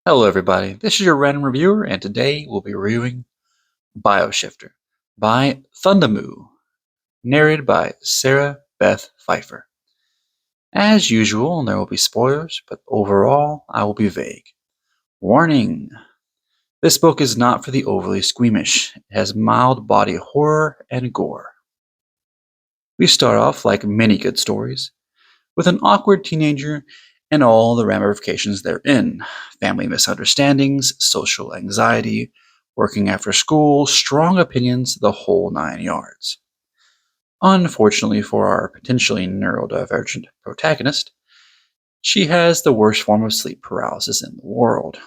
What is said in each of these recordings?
Hello everybody, this is your random reviewer, and today we'll be reviewing Bioshifter by Thundamoo, narrated by Beth Pfeifer. As usual, there will be spoilers, but overall, I will be vague. Warning! This book is not for the overly squeamish. It has mild body horror and gore. We start off, like many good stories, with an awkward teenager and all the ramifications therein: family misunderstandings, social anxiety, working after school, strong opinions, the whole 9 yards. Unfortunately for our potentially neurodivergent protagonist, she has the worst form of sleep paralysis in the world.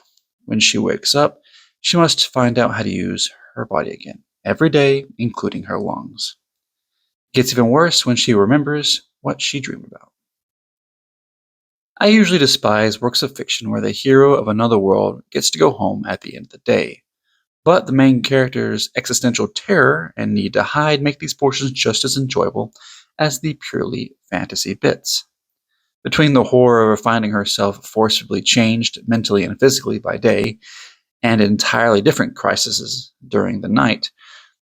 When she wakes up, she must find out how to use her body again, every day, including her lungs. It gets even worse when she remembers what she dreamed about. I usually despise works of fiction where the hero of another world gets to go home at the end of the day, but the main character's existential terror and need to hide make these portions just as enjoyable as the purely fantasy bits. Between the horror of finding herself forcibly changed mentally and physically by day, and entirely different crises during the night,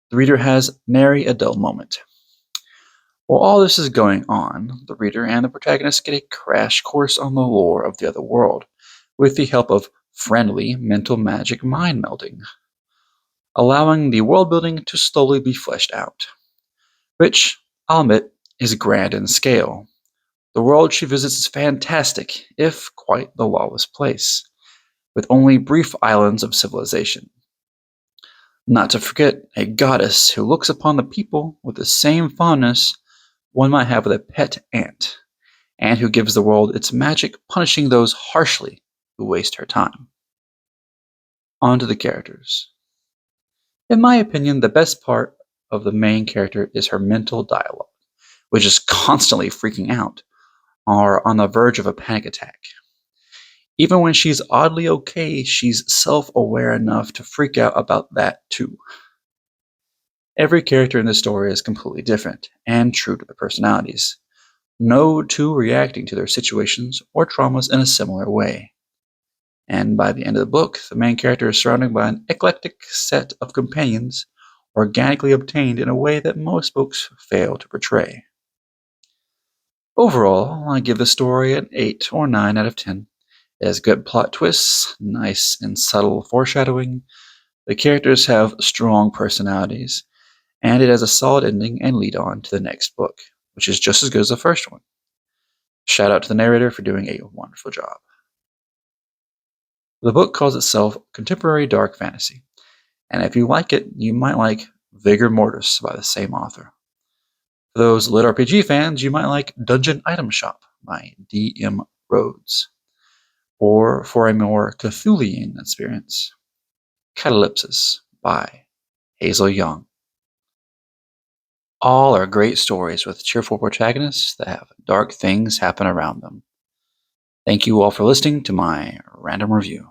the reader has nary a dull moment. While all this is going on, the reader and the protagonist get a crash course on the lore of the other world, with the help of friendly mental magic mind melding, allowing the world building to slowly be fleshed out. Which, I'll admit, is grand in scale. The world she visits is fantastic, if quite the lawless place, with only brief islands of civilization. Not to forget a goddess who looks upon the people with the same fondness one might have with a pet ant, and who gives the world its magic, punishing those harshly who waste her time. On to the characters. In my opinion, the best part of the main character is her mental dialogue, which is constantly freaking out, or on the verge of a panic attack. Even when she's oddly okay, she's self-aware enough to freak out about that too. Every character in the story is completely different, and true to their personalities. No two reacting to their situations or traumas in a similar way. And by the end of the book, the main character is surrounded by an eclectic set of companions, organically obtained in a way that most books fail to portray. Overall, I give the story an 8 or 9 out of 10. It has good plot twists, nice and subtle foreshadowing, the characters have strong personalities, and it has a solid ending and lead on to the next book, which is just as good as the first one. Shout out to the narrator for doing a wonderful job. The book calls itself contemporary dark fantasy, and if you like it, you might like Vigor Mortis by the same author. For those lit RPG fans, you might like Dungeon Item Shop by D.M. Rhodes. Or for a more Cthulhian experience, Catalepsis by Hazel Young. All are great stories with cheerful protagonists that have dark things happen around them. Thank you all for listening to my random review.